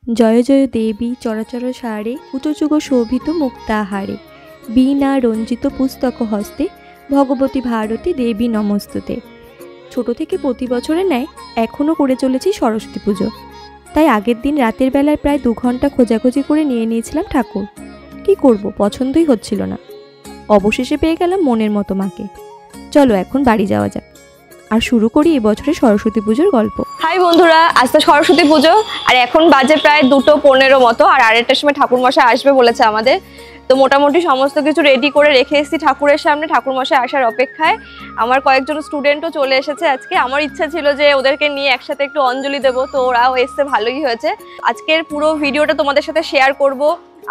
জয় জয় দেবী চরাচর সারে কুচযুগ শোভিত মুক্তাহারে বীণা রঞ্জিত পুস্তক হস্তে ভগবতী ভারতী দেবী নমস্তুতে। ছোট থেকে প্রতি বছরের ন্যায় এখনও করে চলেছি সরস্বতী পুজো। তাই আগের দিন রাতের বেলায় প্রায় 2 ঘন্টা খোঁজাখুঁজি করে নিয়েছিলাম ঠাকুর। কি করব, পছন্দই হচ্ছিল না। অবশেষে পেয়ে গেলাম মনের মতো মাকে। চলো এখন বাড়ি যাওয়া যাক আর শুরু করি এবছরের সরস্বতী পুজোর গল্প। হাই বন্ধুরা, আজ তো সরস্বতী পুজো আর এখন বাজে প্রায় 2:15 মতো, আর 2:30টার সময় ঠাকুরমশাই আসবে বলেছে আমাদের। তো মোটামুটি সমস্ত কিছু রেডি করে রেখে এসেছি ঠাকুরের সামনে, ঠাকুরমশাই আসার অপেক্ষায়। আমার কয়েকজন স্টুডেন্টও চলে এসেছে আজকে। আমার ইচ্ছা ছিল যে ওদেরকে নিয়ে একসাথে একটু অঞ্জলি দেবো, তো ওরাও এসছে, ভালোই হয়েছে। আজকের পুরো ভিডিওটা তোমাদের সাথে শেয়ার করব।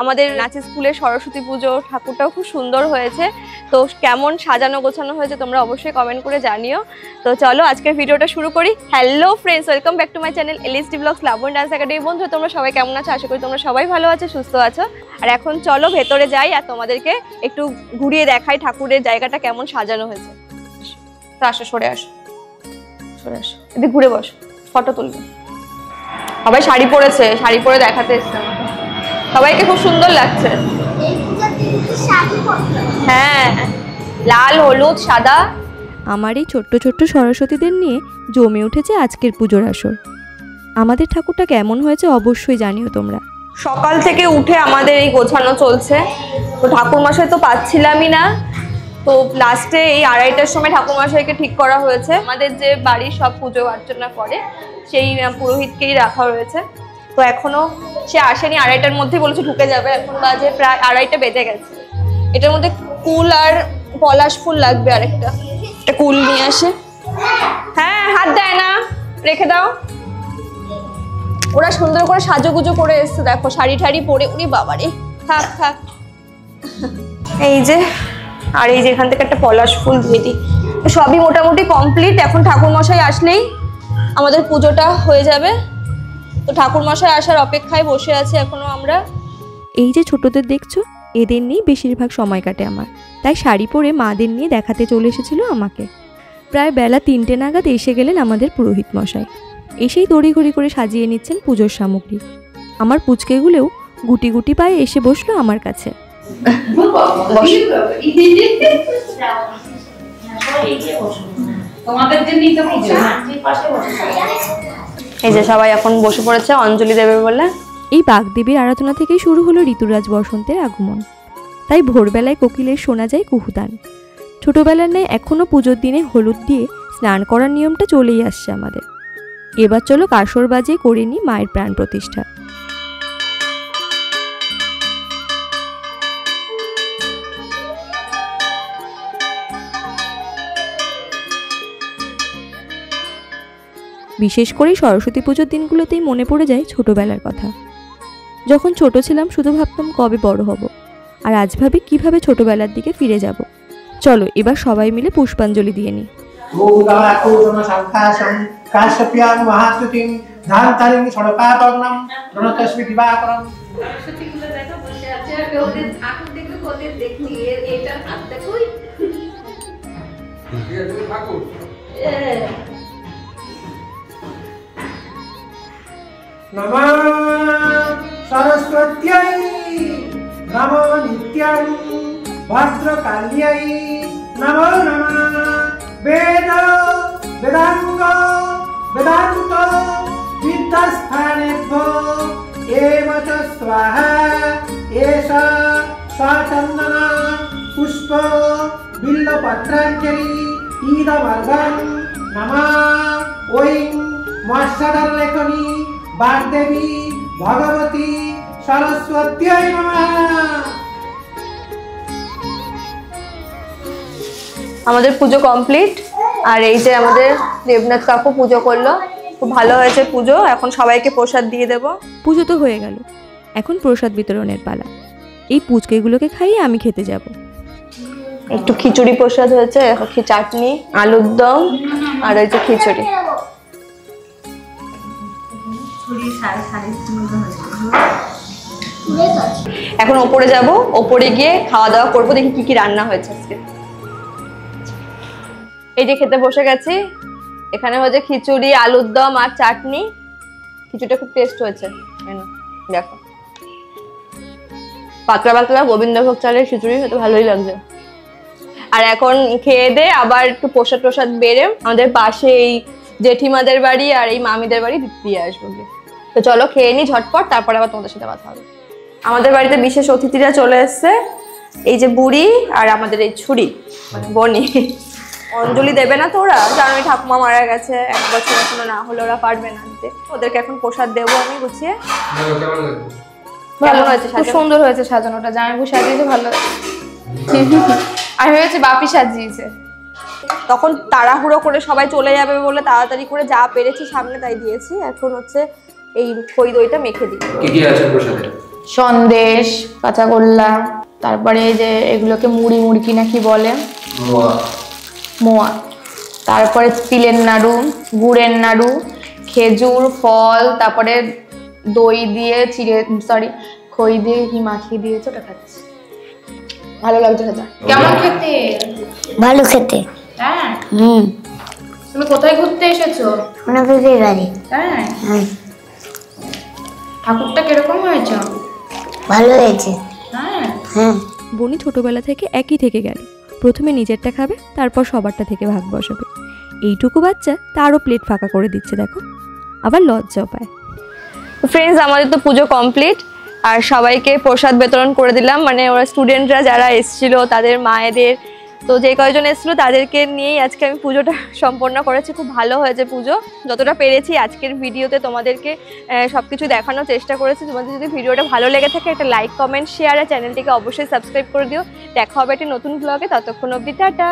আমাদের নাচের স্কুলের সরস্বতী পুজো ঠাকুরটাও খুব সুন্দর হয়েছে। তো কেমন সাজানো গোছানো হয়েছে তোমরা অবশ্যই কমেন্ট করে জানিও। তো চলো আজকের ভিডিওটা শুরু করি। Hello friends, welcome back to my channel LSD blogs love and dance academy. বন্ধু তোমরা সবাই কেমন আছো? আশা করি তোমরা সবাই ভালো আছো, সুস্থ আছো। আর এখন চলো ভেতরে যাই আর তোমাদেরকে একটু ঘুরিয়ে দেখাই ঠাকুরের জায়গাটা কেমন সাজানো হয়েছে। তো আসো, সরে আসো, সরে আসো, এদিকে ঘুরে বসো, ফটো তুলবে। সবাই শাড়ি পরেছে, শাড়ি পরে দেখাতে এসছে আমাকে। সবাইকে খুব সুন্দর লাগছে। হ্যাঁ, লাল হলুদ সাদা। আমার এই ছোট্ট ছোট্ট সরস্বতীদের নিয়ে জমে উঠেছে আজকের পুজোর আসর। আমাদের ঠাকুরটা কেমন হয়েছে অবশ্যই জানিও তোমরা। সকাল থেকে উঠে আমাদের এই গোছানো চলছে। তো ঠাকুরমশাই তো পাচ্ছিলামই না, তো লাস্টে এই 2:30টার সময় ঠাকুরমশাইকে ঠিক করা হয়েছে। আমাদের যে বাড়ির সব পুজো অর্চনা করে সেই পুরোহিতকেই রাখা হয়েছে। তো এখনো সে আসেনি, 2:30টার মধ্যে বলেছে ঢুকে যাবে। এখন বাজে প্রায় 2:30টা বেজে গেছে। এটার মধ্যে কুল আর পলাশ ফুল লাগবে, আরেকটা কুল নিয়ে আসে। হ্যাঁ, হাত দেয় না, রেখে দাও। ওরা সুন্দর করে সাজুগুজো করে এসছে, দেখো শাড়ি ঠাড়ি পরে। উনি বাবারে, থাক থাক। এই যে, আর এই যে এখান থেকে একটা পলাশ ফুল দিয়ে দিই। সবই মোটামুটি কমপ্লিট। এখন ঠাকুরমশাই আসলেই আমাদের পুজোটা হয়ে যাবে। তো ঠাকুরমশাই আসার অপেক্ষায় বসে আছি এখনো আমরা। এই যে ছোটদের দেখছো, এদের নিয়েই বেশিরভাগ সময় কাটে আমার। তাই শাড়ি পরে মাদের নিয়ে দেখাতে চলে এসেছিল আমাকে। প্রায় বেলা 3টে নাগাদ এসে গেলেন আমাদের পুরোহিত মশাই। এসেই তড়িঘড়ি করে সাজিয়ে নিচ্ছেন পুজোর সামগ্রী। আমার পুচকেগুলোও গুটি গুটি পায়ে এসে বসলো আমার কাছে। এই যে সবাই এখন বসে পড়েছে অঞ্জলি দেবে বলে। এই বাগদেবীর আরাধনা থেকেই শুরু হলো ঋতুরাজ বসন্তের আগমন। তাই ভোরবেলায় কোকিলের শোনা যায় কুহুতান। ছোটবেলার ন্যায় এখনও পুজোর দিনে হলুদ দিয়ে স্নান করার নিয়মটা চলেই আসছে আমাদের। এবার চলো কাসর বাজিয়ে করে নিই মায়ের প্রাণ প্রতিষ্ঠা। বিশেষ করে সরস্বতী পুজোর দিনগুলোতেই মনে পড়ে যায় ছোটবেলার কথা। যখন ছোট ছিলাম শুধু ভাবতাম কবে বড় হব, আর আজ ভাবি কিভাবে ছোটবেলার দিকে ফিরে যাব। চলো এবার সবাই মিলে পুষ্পাঞ্জলি দিয়ে নিই। নমঃ সরস্বত্যাই নমো নিত্যাং ভদ্রকাল্যাই নমো নমঃ বেদ বেদাঙ্গ বেদান্ত বিদ্যাস্থানেভ্যো এব চ স্বাহা এষ স্বচন্দন পুষ্প বিল্বপত্রাঞ্জলি ইদমর্ঘং নমঃ ঐং মৎস্যধর লেখনী বাগদেবী ভগবতী সরস্বত্যাই নমঃ। আমাদের পুজো কমপ্লিট। আর এই যে আমাদের দেবনাথ কাকু পুজো করলো, খুব ভালো হয়েছে পুজো। এখন সবাইকে প্রসাদ দিয়ে দেব। পুজো তো হয়ে গেল, এখন প্রসাদ বিতরণের পালা। এই পুচকেগুলোকে খাইয়ে আমি খেতে যাব। একটু খিচুড়ি প্রসাদ হয়েছে, চাটনি, আলুর দম আর ওই যে খিচুড়ি। এখন ওপরে যাব, ওপরে গিয়ে খাওয়া দাওয়া করবো, দেখি কি কি রান্না হয়েছে আজকে। এই যে খেতে বসে গেছি। এখানে হচ্ছে খিচুড়ি, আলুর দম আর চাটনি। খিচুড়িটা খুব টেস্ট হয়েছে। দেখো পাতলা পাতলা গোবিন্দভোগ চালের খিচুড়ি হয়তো ভালোই লাগছে। আর এখন খেয়ে দে আবার একটু প্রসাদ টোসাদ বেড়ে আমাদের পাশে এই জেঠিমাদের বাড়ি আর এই মামিদের বাড়ি দিয়ে আসবো। তো চলো খেয়ে নি ঝটপট, তারপরে আবার তোমাদের সাথে কথা হবে। আমাদের বাড়িতে বিশেষ অতিথিরা চলে এসছে, এই যে বুড়ি আর আমাদের এই ছুরি মানে বনি। অঞ্জলি দেবে না তো ওরা, জানো ঠাকুমা মারা গেছে 1 বছর এখনো না হলে ওরা পারবে না দিতে। ওদেরকে এখন প্রসাদ দেবো আমি গুছিয়ে। ভালো হয়েছে, খুব সুন্দর হয়েছে সাজানোটা, জামাইবু সাজিয়েছে ভালো। আর হয়েছে বাপি সাজিয়েছে। তখন তাড়াহুড়ো করে সবাই চলে যাবে বলে তাড়াতাড়ি করে যা পেরেছি সামনে তাই দিয়েছি। এখন হচ্ছে এই খই দইটা মেখে দিই। কি কি আছে প্রসাদে? সন্দেশ, কাঁচাগোল্লা, তারপরে এই যে এগুলোকে মুড়ি মুড়কি নাকি বলে, মোয়া, তারপরে তিলের নাড়ু, গুড়ের নাড়ু, খেজুর, ফল, তারপরে দই দিয়ে খই দিয়ে ঘি মাখিয়ে দিয়েছে, ওটা খাচ্ছি। ভালো লাগছে খেতে। কেমন খেতে? ভালো খেতে। হ্যাঁ। হুম। তুমি কোথায় ঘুরতে এসেছো? ওনাদের বাড়ি। হ্যাঁ। হুম। ঠাকুরটা কিরকম হয়েছে? ভালো হয়েছে। হ্যাঁ। হ্যাঁ। বনি ছোটবেলা থেকে একই থেকে গেল, প্রথমে নিজেরটা খাবে, তারপর সবারটা থেকে ভাগ বসাবে। এইটুকু বাচ্চা তারও প্লেট ফাঁকা করে দিচ্ছে দেখো, আবার লজ্জাও পায়। ফ্রেন্ডস, আমাদের তো পুজো কমপ্লিট আর সবাইকে প্রসাদ বিতরণ করে দিলাম, মানে ওরা স্টুডেন্টরা যারা এসেছিল তাদের মায়েদের, তো যে কয়েকজন এসেছিলো তাদেরকে নিয়েই আজকে আমি পুজোটা সম্পন্ন করেছি। খুব ভালো হয়েছে পুজো, যতটা পেরেছি আজকের ভিডিওতে তোমাদেরকে সবকিছু দেখানোর চেষ্টা করেছি। তোমাদের যদি ভিডিওটা ভালো লেগে থাকে একটা লাইক, কমেন্ট, শেয়ার আর চ্যানেলটিকে অবশ্যই সাবস্ক্রাইব করে দিও। দেখা হবে একটা নতুন ব্লগে, ততক্ষণ অবধি টাটা।